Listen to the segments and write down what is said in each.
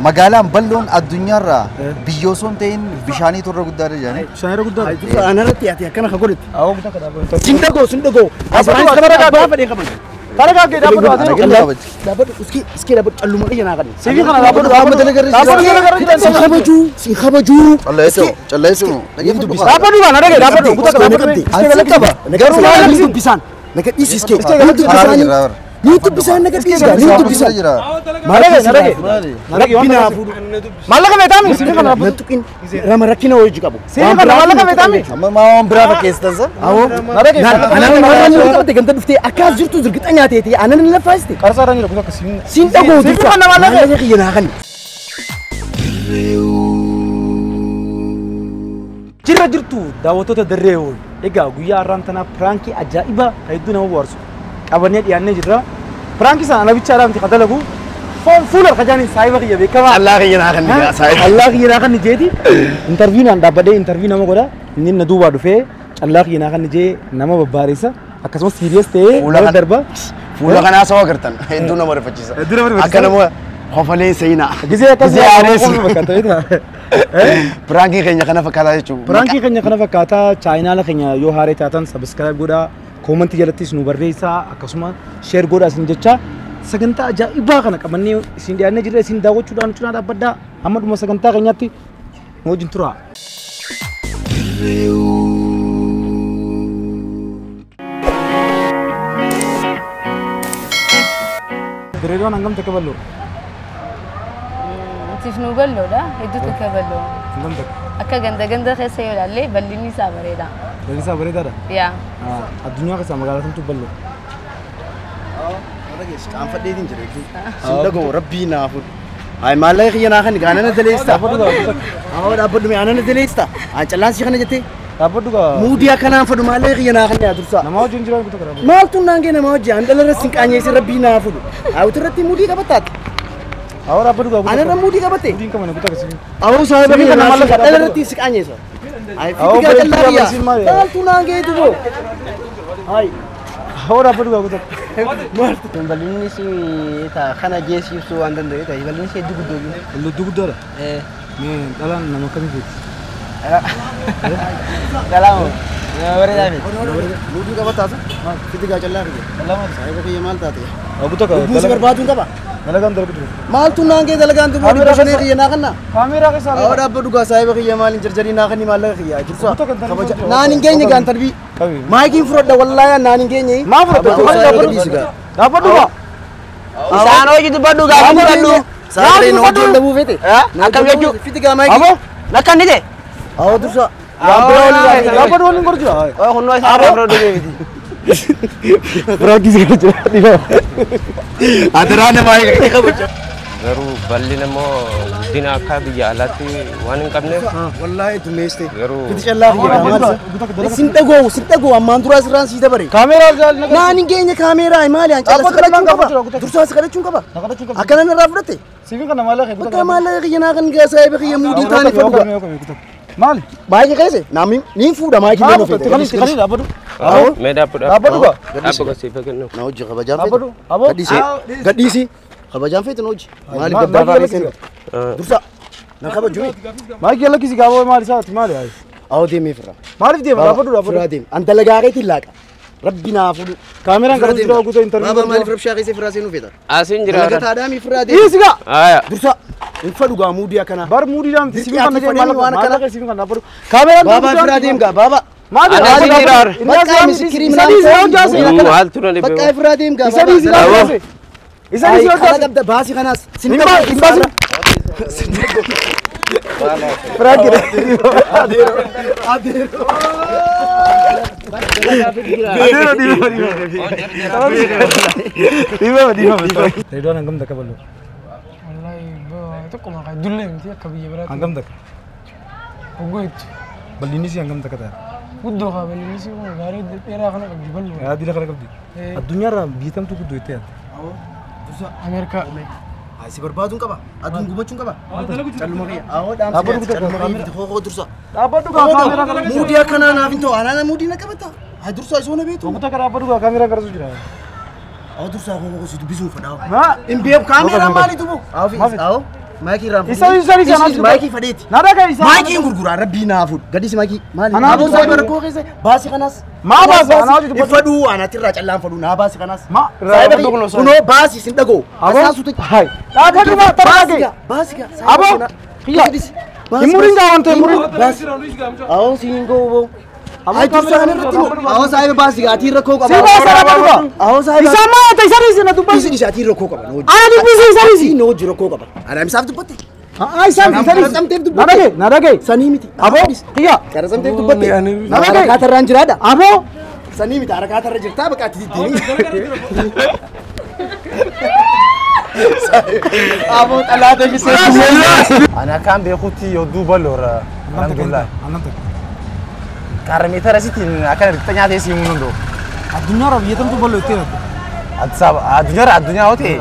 magaalaan balloon addunyaarraa biyyoosoo ta'in bishaanii torra guddaadha jedhanii. Bishaanirra guddaadha. Ana irratti ati akkana ka godhatti. Awwa guddaa kadhaa. Sindagoo. Asirratti kamera gaafa fadhee qaban. Karagaa ke dapat dapat iski dapat calluma kaya nak kan. Sivi kan dapat dapat dalagar. Si khabaju. Challa itu. Dapat juga nada ke dapat. Kita dapat. Asal apa? Negara lain itu pisan. Negara iski. Itu pisan negara iski. Itu pisan. Mana ke bina abu. Malah ke betami. Sivi kan dapat. Nentukin. Ramai rakina wajib kabu. Sivi kan malah ke betami. Mau berapa kes tasa? Awo. Nada ke. Anak dapat ganti dufte akal jurtu zurgitanya tete. Anak ni lepas te. Karsa orang ni kita kesini. Sindago. Sivi kan malah ke. Kaya nak kan. Jira jirtu daawwattoota darreewwan egaa guyyaa arraantana piraankii ajaa'iba hedduu nama bohaarsu qabannee dhiyaannee jirra. Piraankii sana nabichaadhaan itti qadalagu fuula harkajaanii saayiba kiyya beekamaa. Allah kiyya naa kan ni saayiba. Allah kiyya naa kan ni jeeti. Interview naan dhaabbadhee interview nama godha. Inni na duubaa dhufee Allah kiyya naa kan ni jee nama babbaaressa akkasumas serious ta'ee nama darba. Fuula kanaa soo agartan hedduu nama rifachiisa. Akka nama hofalee seenaa. Gisee akkas Ziyaares. fakkaata. Pranking keenya kana fakkaata jechuudha. Pranking keenya kana fakkaata chaayinaala keenya yoo haaree taatan subscribe godhaa koomentii jalattis nu barreessaa akkasuma share godhaa isin jecha sagantaa ajaa'ibaa kana qabannee isin dhiyaannee jirra isin daawwachuudhaan cinaa dhaabbadhaa amma dhuma sagantaa keenyaatti nu wajjin turaa. Direedowwan hangam takka bal'oo? Tifnu ballo da, itu tukar ballo. Hangam takka? Akka ganda keessa yoo ilaalle bal'inni isaa bareeda. Bal'inni isaa bareedaadha? Yaa. Addunyaa keessaa magaalaa kamtu bal'oo? Aan fadheetiin jira jechuudha. Sindagoo rabbii naafu. Ay maallaqee kiyya naa kan gaanana daleesta. Dhaabbadhu mee aanana daleesta. Aan callaansi kana jettee. Dhaabbadhu gaa. Muudii akkanaan fadhu maallaqee kiyya naa kan yaa dursa. Nama wajjin jiran kutu karaa. Maaltu naangee nama wajjin aan dhala irratti hin qaanyeessin rabbii naafu. Awutu irratti muudii qabattaati. Awwa dhaabbadhu gaa. Ana irra muudii qabatte. Muudii qabana kutu akkasii. Awwa saayibaa kiyya naa kan dhala irratti si qaanyeessa. Ay fiigaa callaa kiyya. Maaltu naangee dubo. Ay. Awwa dhaabbadhu gaa kutu. Bal'inni si kana geessisuu waan danda'e ta'e bal'inni si hedduu guddoo. Hedduu guddaadha? Mee dhalaan nama akkamii feeti? Dhalaan bareedaa feeti. Muudii qabattaasa? Fiigaa callaa kiyya. Saayibaa kiyya maal taate? Kutu gaa. Buusi barbaaduun qaba. Dalagaan dalagu. Maaltu naangee dalagaan dubo dibashanii kiyya naa kanna. Kaameeraa keessaa. Awwa dhaabbadhu gaa saayibaa kiyya maaliin jarjarii naa kanni maallaqa kiyya jirsa. Naan hin geenye gaan tarbii. Maayikiin fudhadha wallaahi naan hin geenye. Maa fudhadha? Dhaabbadhu gaa. Isaan hojii dubbadhu gaa fudhadhu. Saayibaa noo jolla buufete. Akkam jechuu fiti gaa maayikii. Abo? Nakkan nite. Awwa dursa. Dhaabbadhu waliin gorjira. Hunnoo isaa irraa fudhadhu beekti. Pranking sih kerja. Aderan nama ini kamu. Garu balli namo dina akka biyya alatti waan hin qabne. Wallahi itu mesti. Garu. Fiti callaa kiyya. Sintago ammaan dura asirraan sii dabare. Kaameeraa jaal naga. Naan hin geenye kaameeraa maali aan cala sakalachuun qaba. Dursaa sakalachuun qaba. Akkana narraa fudhatte. Siifin kana maallaqa kee. Bakka maallaqa kiyya naa kan saayibaa kiyya muudii taanii fudhuudha. Maali? Maayikii keessa naamni niin fuudha maayikii nama fedhe. Kali dhaabbadhu. Mee dhaabbadhu. Dhaabbadhu gaa. Dhaabbadhu siifa kennu. Na hojii kabajaan Dhaabbadhu. feetu. Abo. Gadhiisi. Kabajaan feetu na hojii. Maali gabbaa feetu. Dursa. Na kabajuu. Maayikii yalla kisi gaaboo maali isaati maali ayi? Awo deemee firra. Maaliif deema dhaabbadhu dhaabbadhu. Firraa deeme. An dalagaa keetiin laaqa. Rabbi naa fuudhu. Kaameraan gara jira guutuu interview. Baaba maaliif rabshaa keessee firraa seenuu feeta? Asiin jira. Dalagaa taadhaamii firraa deeme. Isi gaa. Aya. Dursa. Hin fadhu gaa muudii akkana. Bar muudii dhaan siifin kana Ati jee fadhanii waan akkana. maallaqa siifin kana dhaabbadhu. Kaameraan Baaba firraa deem gaa baaba. maali? Asiin jira. Bakka miskirii Isa dhiisi yoo jaase. Maaltu na dhibe. Bakka firraa deem gaa Isa dhiisi yoo jaase. Isa dhiisi yoo Kana jaase. qabda baasii kanaas. Hin baasu. Pranking. Reedwaan hangam takka bal'oo? Wallahi tokko maqaa dullee miti akka biyya biraatti. Hangam takka? Hoggoitu. Bal'inni isii hangam takka ta'a? Guddoo haa bal'inni isii kun gaarii dheeraa kana qabdi bal'oo. Yaadila kana qabdi. Addunyaarraa biyya kamtu guddoo itti yaadda? Ameerikaa. Si barbaaduun qaba. Aduun gubachuun qaba. Calluma kiyya. Awoo dhaamsi. Dhaabbadhu Calluma kiyya biti hoogoo dursa. Dhaabbadhu gaa kaameraa kana. Muudii akkanaa naaf hin ta'u. Anaana muudii na qabata. Haa dursa isoo na beetu. Tokko takka dhaabbadhu gaa kaameraa gara jira. Awoo dursa hoogoo si dubbisuun fadhaa. Maa? Hin beeku kaameraa maali tubu? Awoo. Maayikii irraa Isa maayikii fadheeti. Nadaga isa. Maayikii gurguraa rabbii naafu. Gadis maayikii maali? Anaa Aboo hojii saayiba dubbatu. rakkoo keessa baasii kanas. Maa baasa anaa hojii dubbatu. Ifaduu anatti irraa callaan faduu naa baasii kanas. Ma Saayiba kunoo baasii sin dhagoo. Asaasuutu. Hai. Dhaabatu ma tarage. Baasii Aboo. Kiyya. Himurin gaawante himurin. Awon siin goo. Awon saan irratti awon saayiba baasii ati rakkoo qaba. Si baasa dhaabatu. Awon saayiba. Isa maa ta'e isa isina dubbatu. Isi ati rakkoo qaba. Ana dubbisi isa isi. Inni hojii rakkoo qaba. Ana misaaf dubbatte. Isa Nadage. Sanii miti. Aboo. Kiyya. Qarasamteef dubbatte. Nadage. Harakaata irraan jiraadha. Aboo. Sanii miti harakaata irra jirtaa bakka ati diddeemi. Aboo xalaata bisee. Ana kan beekutti yoo duuba loora. Alhamdulillah. Kaarameetara sitiin akka hirkifta teessii munundo. Addunyaa biyyatamtu ballo itti hidhatu. Addunyaa hote.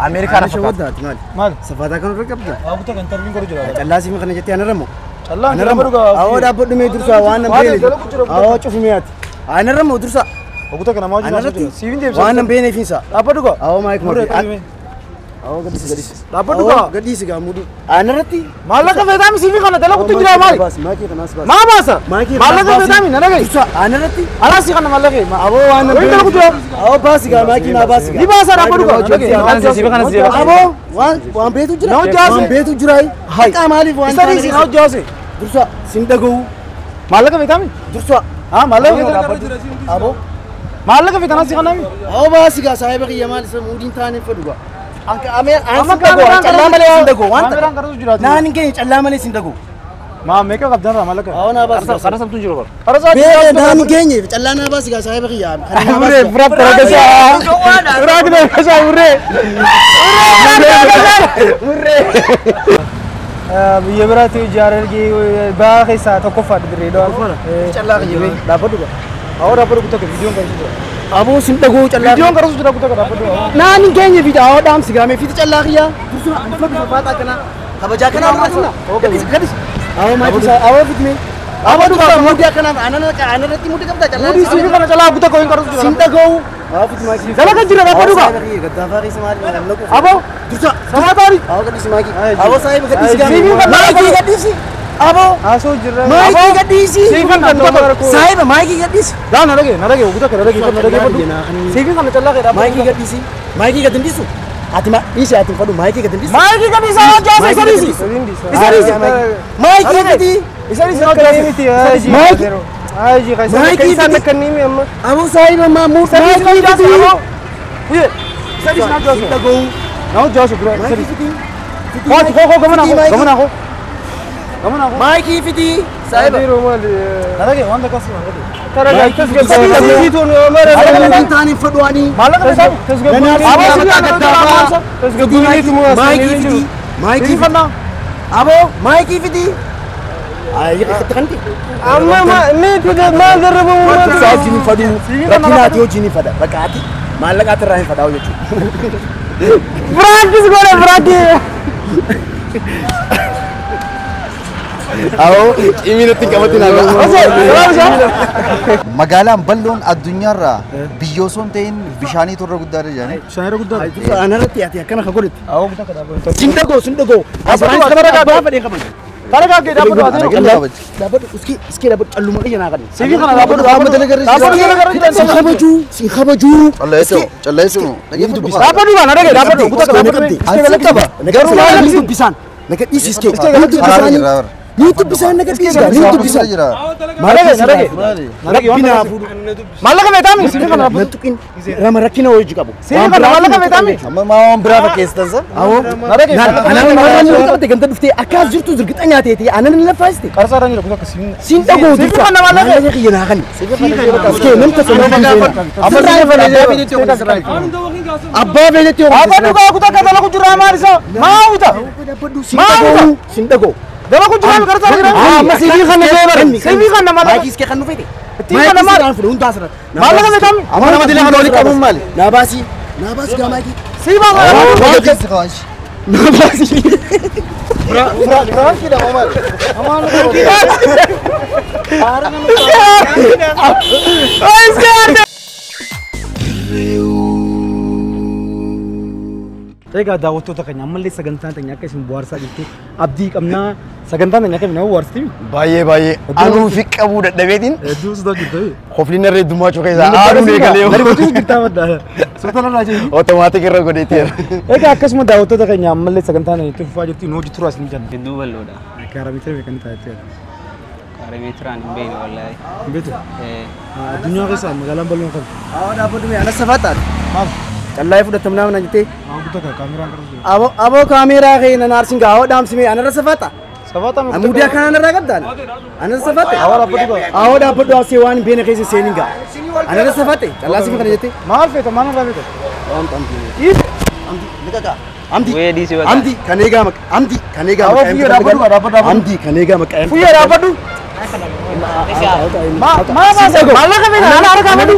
Ameerikaa na fakkaata. Maal? Safaataa kan irra qabda. Wabuta kan tarbiin godhu jira. Callaasii kana jettee anarramoo. Callaan Awoo dhaabbadhumee dursaa waan nan beene. Awoo cufumeeti. Anarramoo dursaa. Wabuta kana maa jiru jira. Siivin deemsa. Waan nan beene fiinsa. Dhaabbadhu gaa. Awoo maayik Muree muree. qalime. Awoo gadhiisi. Dhaabbadhu gaa. Gadhiisi gaa mudii. Anarratti. Maallaqa feetaami siivin kana dalaguutu jira maali? Maayikii kanaas baas. Maa baasa? Maayikii Maallaqa feetaami na dhagaye. dursaa anarratti. Alaasi kana maallaqa. Awoo waan nan Wayii dalagu beene. jira. Awoo baasi gaa maayikii naa baasi gaa. Ni baasa dhaabbadhu gaa. Aboo waan beetu jira. Na hojjaase. Waan beetu jira. Haqa maaliif waan Isa dhiisi na hojjaase. dursaa sin dhaga'u. Maallaqa feetaami? Dursaa. Haa maallaqa feetaami. Aboo. Maallaqa feetaana si kanami? Awoo baasi gaa saayiba kiyya maal isa mudiin taanee fadhu gaa. Anka amee an Amma sin dhagoo kaameraan callaa malee sin dhagoo waan kaameraan karatu jira. naan hin keenye callaa malee sin dhagoo. Maa meeqa qabdan raa maallaqa? Awoo naa baasi gaa. Kana sabtu jiru bar. Qarasa Bee naan hin keenye callaa naa baasi gaa saayiba kiyya. Muree firaaf taragasa. Firaaf taragasa muree. Biyya biraatti ijaarergi baa keessaa tokkoffaa Dirreedawaa. Callaa kiyya bee. Dhaabbadhu gaa. Awoo dhaabbadhu kutaa viidiyoon karatu jira. Aboo sin dhagoo callaa. Viidiyoon karatu jira kutaa dhaabbadhu. Naan hin keenye fiida awoo dhaamsi gaa mee fiiti callaa kiyya. Dursaa ani fadhu fafaataa kana. Kabajaa kana argasina. Gadis. Awoo maayikii awoo fitme. Awoo dhugaa mudii akkana anarratti mudii qabda callaa. Mudii siifii kana calaa kutaa koyin karatu jira. Sin dhagoo. Awoo fitme maayikii. Dalaga jira dhaabbadhu gaa. Gaddaafaa keessa maali namna qofa. Aboo. Dursaa. Sama taari. Awoo gadhiisi maayikii. Awoo saayiba gadhiisi gaa. Siifii kana Maayikii gadhiisi. Aboo. Asoo jira. Maayikii gadhiisi. Siifii kana kutaa. Saayiba maayikii gadhiisi. Daa na dhage kutaa kana dhage fadhu. Siifii kana calaa kee dhaabbadhu. Maayikii gadhiisi. Maayikii gad hindisu. Ati ma dhiisi ati fadhu maayikii gad hindisu. Maayikii kan isa hojjaase isa dhiisi. Isa dhiisi. Maayikii gadi. Isa dhiisi hojjaase miti. Maayikii. Aji kaisa Maayikii kaisa gadi. nakannimi amma. Aboo saayiba maamuu. Maayikii gadi. Uye. Isa dhiisi na hojjaase. Dhagoo. Na hojjaase bro. Maayikii fiti. Ko gamana ko. Gamana ko. Maayikii fiti. Saayiba. Nadage wanda kasi nadage. Taraga Siifii tuun mara. Maayikii taanii fadhu ani. Maallaqa tasgabbii. Maayikii fiti. Maayikii fiti. Aboo maayikii fiti. Ayi kanti. Amma miti maal darbu. Saa jini fadhu. Rakkinaati yoo jini fadha. Bakkaati. Maallaqaati irraa hin fadhaa'u jechuudha. Practice godhe practice. Awoo imiinatti hin qabatin haala. Magaalaan balloon addunyaarraa biyya osoo hin ta'in bishaanii torra guddaadha jedhanii. Shaayira guddaa. Anarratti ati akkana ka godhette. Awoo guddaa kadhaa. Sin dhagoo. Asirratti kana dhagaa fadhee qaban. Taraga ke dhaabbadhu ati. Dhaabbadhu iski dhaabbadhu calluma qiyya naa qadhe. Siifii kana dhaabbadhu dhaabbadhu. Sin kabajuu. Calleessu. Dhaabbadhu kana dhage dhaabbadhu kutaa kana dhaabbadhu. Asii qaba. Garuu maal ni dubbisaan. Naga dhiisiskee. Ni dubbisaan naga dhiisgaa. Ni dubbisaan. Nadage. Maallaqa beektaami siifii kana dhaabbadhu. Natuqin rama rakkina hojii qabu. Siifii kana maallaqa beektaami. Amma waan biraa fakkeessan sa? Awoo. Nadage. Anaan maal qabate ganda dhuftee akkas jirtu zirgixa nyaatee anaan ni lafaasti. Qarsaa irra jira kutaa kasiin. Sin dhagoo Siifii kana maallaqa. maallaqa qiyya naa qadhe. Iskee namta sana Amma abbaa beeketti yoo dhaabbadhu kaa kutaa kana dalagu jira maal isa. Maawuta. sin dhagoo. Dalagu jira qarsaa jira. Amma siifii kana beebar. Siifii kana maallaqa. Maayikii iskee kan dhufeete. Kana maal. Hundaa asirra. Maallaqa beektaami. Amma nama dilee kana waliin qabuun maali? Naabaasii gaa maayikii. Siifaa kana. Naabaasii. Frankiidha Omar. Egaa daawwattoota keenya ammallee sagantaan teenya akka isin bohaarsaa jirtu abdii qabnaa sagantaan teenya akka isin bohaarsitii. Baay'ee anuu fi qabuu dadhabeetiin Hedduu suuta jirtu. hofliin irree dummaachuu keessaa aaruun eegalee Gadi gochuun bittaa madda. Suuta lolaa jiru. otomaatik irra godheeteera. Egaa akkasuma daawwattoota keenya ammallee sagantaan itti fufaa jirti noo jiru as ni janna. Hedduu bal'oodha. Karaa mitee beekanii taatee. Karaa meetiraan hin beekne wallaahi. Beetu. Addunyaa keessa magaalaan bal'oon kan. Awwa dhaabbatuma ana safaataadha. Maal? Callaa fudhatamu nama na jettee. Maa guddaa kaameraan qabu jira. Aboo kaameeraa kee na naarsin gaa awwa dhaamsime ana irra safaata. Sabaata maa Amuudi akka ana irra qabdaan. Ana irra safaate. Awwa dhaabbatu gaa. Awwa dhaabbatu asii waan beena keessa seenin gaa. Ana irra safaate. Callaa sifa kana jettee. Maal feeta maal irraa feeta? Amdi Wee dhiisii wata. Amdi kan eegaa maqaa Amdi kan eegaa Awwa maqaa fuyyoo dhaabbatu. Amdi kan eegaa maqaa Fuyyoo dhaabbatu. Maallaqa feeta ana argaa fadu.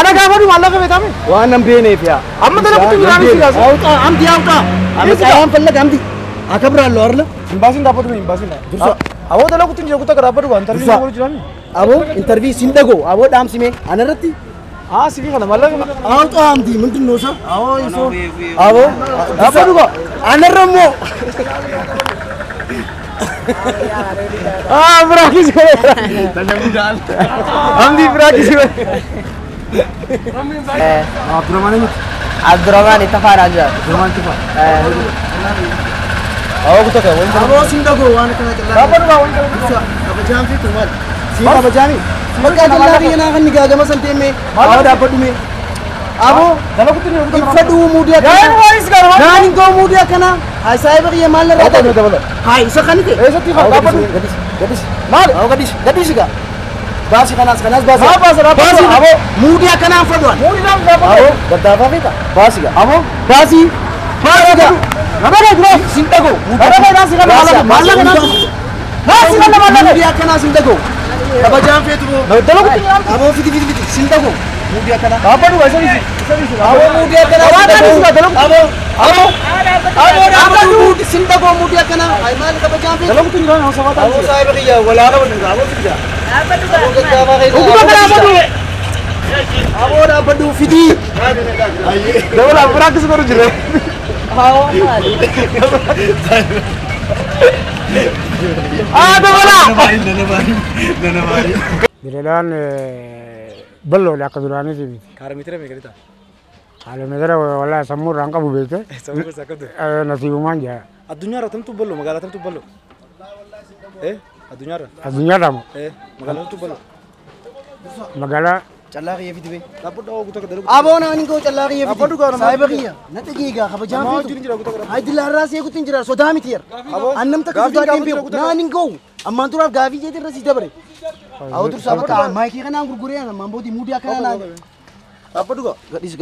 Ana gaafadu maallaqa feeta mee? waan nan beeneef yaa Amma tana kutu jiraan si gaasa. Amdi awqa Amdi fallaga Amdi akabraallo arla Imbaasiin dhaabbatu mee imbaasiin. Dursa. Awwa dala kutu jira kutu dhaabbatu waan tarbii Dursa. wal jiraan. aboo intervii sin dhago aboo dhaamsime ana irratti Sifi kana maallaqa feeta. awqa Amdi ምንድን ነው ሰው Awwa isoo. aboo Dhaabbatu gaa. ana irra immoo Biraakis kore. Amdi biraakis kore. Abdurrahman miti. Abdurrahman Tafaraa jira. Abdurrahman Tafa. Awwa kutu kaa wanta. aboo sin dhago waan kana callaa Dhaabbatu gaa wanta. kabajaan fi tumal si kabajaani bakka callaa biyya naa kan gaagama san teemme aboo dhaabbadhume aboo Dala kutu jira kutu. ifadhu muudii Yaa akkana waanis gaa waan. naan hin ga'u muudii akkana haa saayiba qiyya maal irraa Dhaabbatu ta'e dabala. haa isa kanite Eessatti kaa dhaabbatu. gadis Maal? awoo gadis gaa baasi kanaas baasi Maa baasa dhaabbatu. baasi Aboo. muudii akkanaan fadhuan Muudi naam dhaabbatu. aboo gaddaafaa feeta baasi gaa Aboo. baasi baasi gaa Nagara dura. sin dhago Nagara naa si kana maallaqa. Maallaqa naa. Naa si kana maallaqa. muudii akkanaa sin dhago kabajaan feetu Dala kutu jira. aboo fiti sin dhago muudii akkanaa Dhaabbatu gaa isa bisi. Isa bisi. aboo muudii akkanaa Waan sin dhaabbisu gaa dala dhago kutu. aboo aboo dhaabbatu sin dhago muudii akkanaa ay maal kabajaan feetu Dala kutu jira naa sabaata. aboo saayiba qiyya walaana waliin aboo fidda aboo gaddaafaa keessa Ukuta kana dhaabbatu. aboo dhaabbatu fidii Dabala biraakis kore jira. Dabala. Bineeldaan bal'oodha akka duraaniiti miti. Karaa mitira meeqatti ta'a? Haala meetira wallaahi sammuu irraan qabu beekte. Sammuu keessaa qabdu. Nasiibumaan jira. Addunyaa irra tamtu bal'oo magaalaa tamtu bal'oo. Addunyaa irra. Addunyaa dhamu. Magaalaa tamtu bal'oo. Magaalaa callaa qiyya fidi bee Dhaabbatu awwa kutaa kadhalu. aboo naan hin ga'u callaa qiyya Abbaa dhugaa fidi nama saayiba fidi. qiyya na dhageegaa kabajaan Maa feetu wajjin jira kutaa kadhalu. ay dilaarraa seekutti hin jira sodaa miti yer annam takka Gaafii sodaa gaafii deembeeku jira kutaa naan hin ga'u ammaan duraaf gaafii jeetiin irra sii dabre awwa dursaa bakka maayikii kanaan gurguree ammaan booddee muudii akkana naan Dhaabbatu gaa. gadis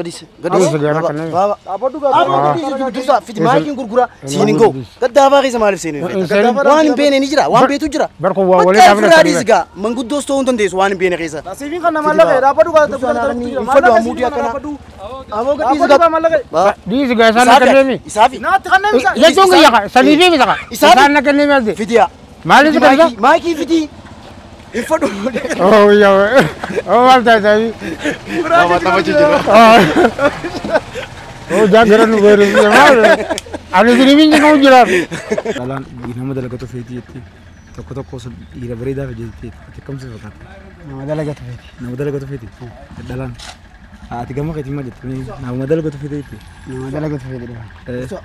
Dhaabbatu gaa kanneen. Dhaabbatu gaa. aboo gadis dursaa fiti maayikiin gurgura siin hin ga'u gaddaafaa keessa maaliif seenuu waan hin beene ni jira waan beetu jira barko waa walii bakka dhaabna firaa dhiisigaa manguddoos ta'uu hin dandeessu waan hin beene keessa Nasiifiin kan maallaqa dhaabbatu gaa. uffadhu muudii akkana aboo gadis Dhaabbatu gaa maallaqa. dhiisi gaa isaan akka deemi. isaafi Naatti kanneen isaa. Jechuun kiyya ka sanii fi misa ka Isaafi. isaan akka deemi alde. fidiya Maaliif si kalisa? maayikii fidii uffadhu Oh yaa oh maal ta'a ta'i. Oh jaagara nu beeru maal. Ani sini minji kau jiran. Dhalaan nama dalagatu feetii jettee tokko tokko dhiira bareedaa jettee ati kamsi fakkaata. nama dalagatu feeti Nama dalagatu feetii. Dhalaan. Ati gama keetii maal jettee nama dalagatu feetii jettee. nama dalagatu feeti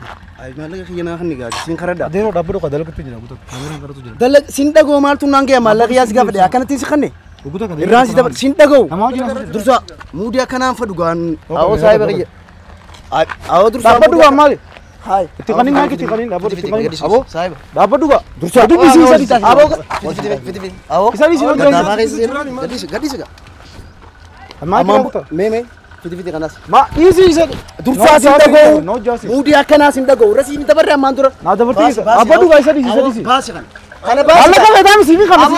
ay maallaqa kiyya naa kanni gaagi siin karadha Adeeroo dhaabbatu kaa dalagatu jira kutaa kaameraan karatu jira. dalag siin dhagoo maaltu naan ga'e maallaqa yaa si gaafadhe akkanattiin si kanne Kutaa kaa irraan si dabar siin dhagoo Nama wajjin asirra. dursa muudii akkanaan fadhu gaan awoo saayiba qiyya awoo dursa Dhaabbatu gaa maali? haay Itti qaniin maal itti qaniin dhaabbatu itti qaniin. aboo saayiba Dhaabbatu gaa. dursa Dubbisi isa dhiisaa. aboo fidi awoo Isa dhiisi yoo gaddaafaa keessa seenu gadis gaa Maal kutaa? mee fidi kanas Ma dhiisi isa. dursaa siin dhagoo No jaasi. muudii akkanaa siin dhagoo rasiin dabarre ammaan dura Naa dabartii isa. Dhaabbatu gaa isa dhiisi isa dhiisi. baasi kana baasi Maallaqa feetaa misi fi kana si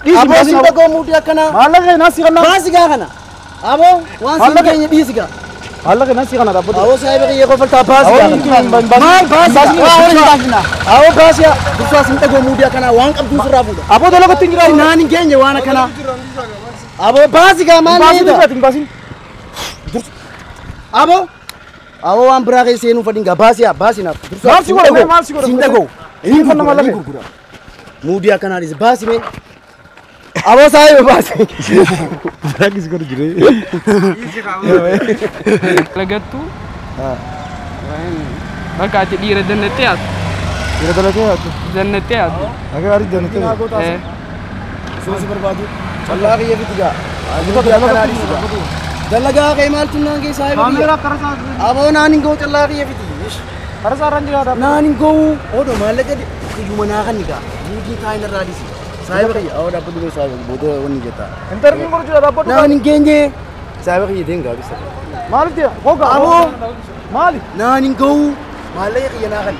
dhiisi. aboo siin dhagoo muudii akkanaa Maallaqa naa si kana. baasi gaa kana aboo waan siin Maallaqa- keenya dhiisi gaa Maallaqa naa si kana dhaabbatu. awoo saayiba qiyya kofaltaa baasi Awoo gaa inni baasi. maal baasi awoo baasi dursaa siin dhagoo muudii akkanaa waan qabduu sirraa fuudha Aboo dalagatu hin jiraa. naan hin geenye waan akkanaa aboo baasi gaa maal Baasiin neeta irraati hin baasiin. aboo Awoo waan biraa keessa seenuu fadhingaa baasiyaa baasinaaf. Maal si godha maal si godha? Siin dhagoo. Inni Fanna mallabe. Muudii akkanaanis baasime. Awoo saayee baasi. Rakkis godhu jiree. Lagattu. Bakka ati dhiira dandattee haatu. Dhiira dalatee haatu. Dandattee haatu. Akka gaarii dandatee. Suusi barbaadu. Callaa kiyya fitigaa. Dalagaa kee maaltu naan geessaa eeguudha. Kaamera karasaa. Aboo naan hin ga'u callaa kiyya fiti. Karasaa ranji yaada. Naan hin ga'u. Odoo maallaqa kiyyuma naa kan nigaa. Muudii taa'in irraa dhisi. Saayiba kiyya awoo dhaabbatu mee saayiba booda wanni jettaa. Interviin godhu jira dhaabbatu. Naan hin geenye. Saayiba kiyya deem gaabisa. Maaliif jira? Hoga. Aboo. Maaliif? Naan hin ga'u. Maallaqa kiyya naa kan.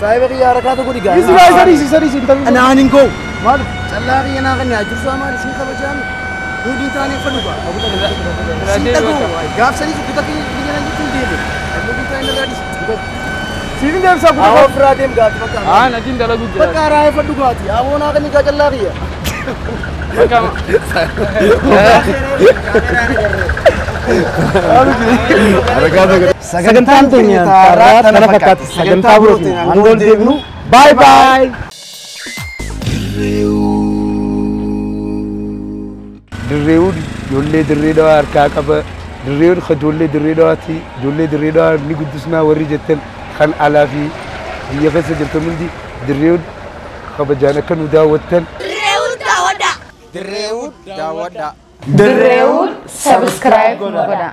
Saayiba kiyya harakaata godhi gaa. Isii interviin. Naan hin ga'u. Maaliif? Callaa kiyya naa kan ajursaa maali siin kabajaami. Muudii taa'in fadhu gaa. Siin dhagoo. Gaafsanii kutaa kiyya naan jechuun deeme. Muudii taa'in irraa dhisi. Siin deemsaa kutaa. Awoo firaa deem gaati bakka. Natiin dalagu jira. Bakka raayee fadhu gaati. Awoo naa kan nigaa callaa kiyya. Bakka sagantaan teenya taarraa tana fakkaatti sagantaa birootiin hanga ol deebinu baay baay. Dirreewwan ijoollee dirree dhawaa harkaa qaba. Dirreewwan ijoollee dirree dhawaati. Ijoollee dirree dhawaa ni guddisnaa warri jettan kan alaa fi biyya keessa jirtan hundi dirreewwan kabajaan akka nu daawwattan. Dirreewwan daawwadhaa. Dirreewwan subscribe godhaa.